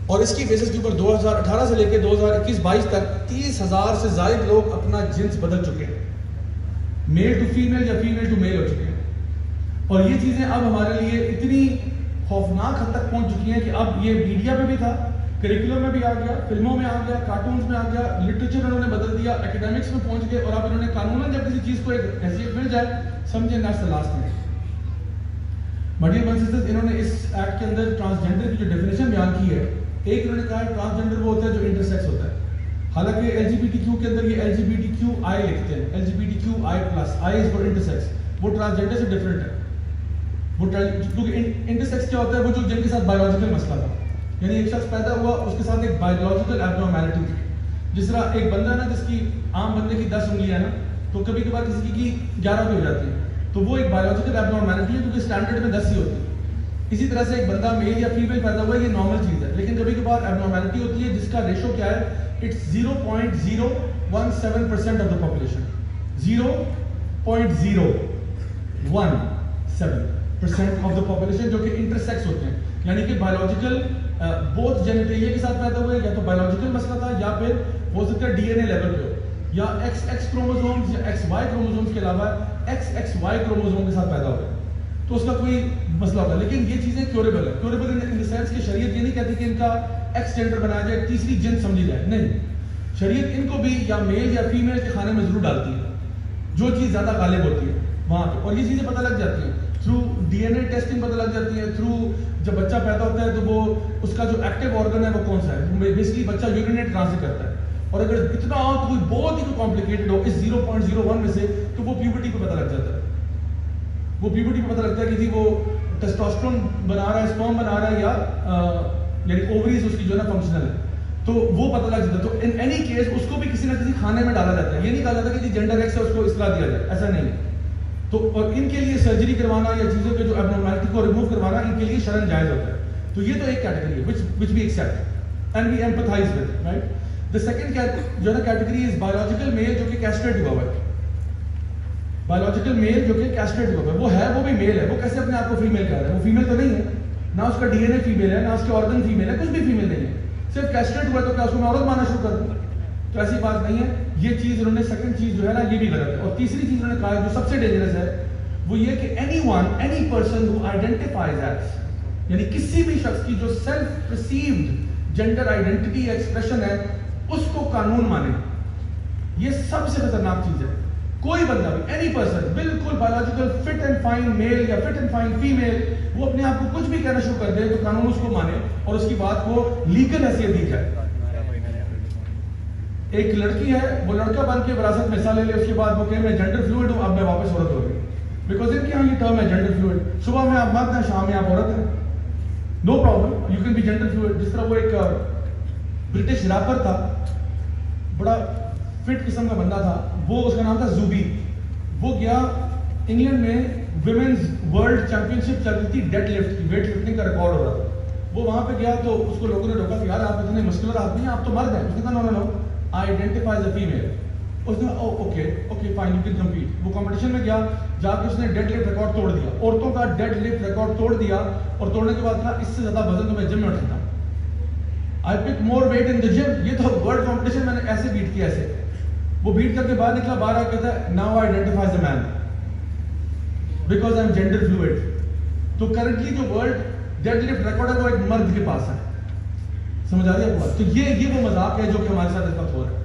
اور اس کی بیسس کے اوپر 2018 سے لے کے 2021-22 تک 30,000 سے زائد لوگ اپنا جنس بدل چکے ہیں، میل ٹو فیمیل یا فیمیل ٹو میل ہو چکے ہیں. اور یہ چیزیں اب ہمارے لیے اتنی خوفناک حد تک پہنچ چکی ہیں کہ اب یہ میڈیا پہ بھی تھا، کریکولم میں بھی آ گیا، فلموں میں آ گیا، کارٹونز میں آ گیا، لٹریچر انہوں نے بدل دیا، اکیڈمکس میں پہنچ گئے، اور اب انہوں نے قانوناً جب کسی چیز کو ایک حیثیت مل جائے سمجھیں that's the last thing. My dear sisters, انہوں نے اس ایکٹ کے اندر ٹرانسجینڈر کی جو ڈیفینیشن بیان کی ہے، ایک انہوں نے کہا ہے ٹرانسجینڈر وہ ہوتا ہے جو انٹرسیکس ہوتا ہے. حالانکہ L G B T Q کے اندر یہ L G B T Q I لکھتے ہیں، L G B T Q I plus, I is for intersex. وہ ٹرانسجینڈر سے ڈفرینٹ ہے. وہ کیونکہ انٹرسیکس کیا ہوتا ہے؟ وہ جو جن کے ساتھ بایولوجیکل مسئلہ تھا، یعنی ایک شخص پیدا ہوا اس کے ساتھ ایک بایولوجیکل ایبنارمیلٹی تھی. جس طرح ایک بندہ ہے نا جس کی عام بندے کی 10 انگلیاں ہیں نا، تو کبھی کبھار کسی کی 11 بھی ہو جاتی ہے، تو وہ ایک بایولوجیکل ایبنارمیلٹی ہے کیونکہ اسٹینڈرڈ میں 10 ہی ہوتی ہے. اسی طرح سے ایک بندہ میل یا فیمیل پیدا ہوا ہے، یہ نارمل چیز ہے، لیکن کبھی کبھار ایبنارمیلٹی ہوتی ہے جس کا ریشو کیا ہے؟ It's 0.017% of the population. 0.017% of the population جو کہ انٹرسیکس ہوتے ہیں، یعنی کہ بایولوجیکل بوتھ جینیٹیلیا کے ساتھ پیدا ہوئے، یا تو بایولوجیکل مسئلہ تھا یا پھر ہو سکتا ہے ڈی این اے لیول پہ ہو، یا ایکس ایکس کروموزومز یا ایکس وائی کروموزومز کے علاوہ ایکس ایکس وائی کروموزوم کے ساتھ پیدا ہوئے، تو اس کا کوئی مسئلہ ہوتا ہے. لیکن یہ چیزیں کیوریبل ہے. کیوریبل ان دا سینس کہ شریعت یہ نہیں کہتی کہ ان کا ایکس جینڈر بنایا جائے، تیسری جنس سمجھی جائے، نہیں. شریعت ان کو بھی یا میل یا فیمیل کے کھانے میں ضرور ڈالتی ہے، جو چیز زیادہ غالب ہوتی ہے وہاں پہ. اور یہ چیزیں پتہ لگ جاتی ہیں تھرو ڈی این اے ٹیسٹنگ، پتہ لگ جاتی ہے تھرو جب بچہ پیدا ہوتا ہے تو وہ اس کا جو ایکٹیو آرگن ہے وہ کون سا ہے. بیسکلی بچہ یورینیٹ کہاں سے کرتا ہے، اور اگر اتنا کوئی بہت ہی کمپلیکیٹڈ ہو اس 0.01 میں سے، تو وہ پیوبرٹی پہ پتہ لگ جاتا ہے. وہ پیوبرٹی پہ پتہ لگتا ہے کہ جی وہ ٹیسٹوسٹرون بنا رہا ہے، اسپرم بنا رہا ہے، یا یعنی اووریز اس کی جو ہے نا فنکشنل ہے، تو وہ پتہ لگ جاتا ہے. تو ان اینی کیس اس کو بھی کسی نہ کسی کھانے میں ڈالا جاتا ہے. یہ نہیں کہا جاتا کہ جی جینڈر ایکس ہے اس کو اس طرح دیا جائے، ایسا نہیں ہے. تو اور ان کے لیے سرجری کروانا یا چیزوں کے جو ایبنارمیلٹی کو ریموو کروانا ان کے لیے شرعاً جائز ہوتا ہے. تو یہ تو ایک کیٹیگری ہے which we accept and we empathize with, right? The second جو ہے نا کیٹیگری از بایولوجیکل میل جو کہ کیسٹریٹ ہوا ہوا ہے. بایولوجیکل میل جو کہ کیسٹریٹ ہوا ہوا ہے، وہ ہے، وہ بھی میل ہے. وہ کیسے اپنے آپ کو فیمیل کہہ رہا ہے؟ وہ فیمیل تو نہیں ہے، نہ اس کا ڈی این اے فیمیل ہے، نہ اس کے آرگن فیمیل ہے، کچھ بھی فیمیل نہیں ہے. صرف کیسٹریٹ ہوا ہے تو کیا اس کو میں عورت ماننا شروع کر دوں؟ تو ایسی بات نہیں ہے. یہ چیز انہوں نے سیکنڈ چیز جو ہے نا یہ بھی غلط ہے. اور تیسری چیز انہوں نے کہا جو سب سے ڈینجرس ہے وہ یہ کہ any person who identifies as، یعنی کسی بھی شخص کی جو self perceived gender identity expression ہے اس کو قانون مانے. یہ سب سے خطرناک چیز ہے. کوئی بندہ بھی اینی پرسن بالکل بایولوجیکل فٹ اینڈ فائن میل یا فٹ اینڈ فائن فیمیل، وہ اپنے آپ کو کچھ بھی کہنا شروع کر دے تو قانون اس کو مانے اور اس کی بات کو لیگل حیثیت دی جائے. ایک لڑکی ہے وہ لڑکا بن کے وراثت میں حصہ لے لے، اس کے بعد وہ کہ میں جینڈر فلوئڈ ہوں، اب میں واپس عورت ہو گئی، بیکاز ان کے یہاں یہ ٹرم ہے جینڈر فلوئڈ. صبح میں آپ مرد ہیں، شام میں آپ عورت ہیں، no problem, you can be gender fluid. جس طرح وہ ایک برٹش ریپر تھا، بڑا فٹ قسم کا بندہ تھا، وہ اس کا نام تھا زوبی. وہ گیا انگلینڈ میں ویمنز ورلڈ چیمپئن شپ چل رہی تھی ڈیڈ لفٹ کی، ویٹ لفٹنگ کا ریکارڈ ہو رہا تھا. وہ وہاں پہ گیا تو اس کو لوگوں نے روکا کہ یار آپ اتنے مسکولر آدمی ہیں، آپ تو مرد ہیں. اس نے کہا no no no I identify as a female. اس نے okay fine you can compete. وہ کمپٹیشن میں گیا، جا کے اس نے ڈیڈ لفٹ ریکارڈ توڑ دیا، عورتوں کا ڈیڈ لفٹ ریکارڈ توڑ دیا، اور توڑنے کے بعد کہا اس سے زیادہ وزن تو میں جم میں اٹھ سکتا ہوں. آئی پک مور ویٹ ان دا جم. یہ تو ورلڈ کمپٹیشن میں نے ایسے بیٹ کیا ایسے. وہ بیٹ کر کے باہر نکلا، باہر آ کے کہتا ہے now I identify as a man because I am gender fluid. تو کرنٹلی جو ورلڈ ڈیڈ لفٹ ریکارڈ ہے وہ ایک مرد کے پاس ہے. سمجھ آ رہی ہے آپ کو بات؟ تو یہ وہ مذاق ہے جو کہ ہمارے ساتھ اس وقت ہو رہا ہے.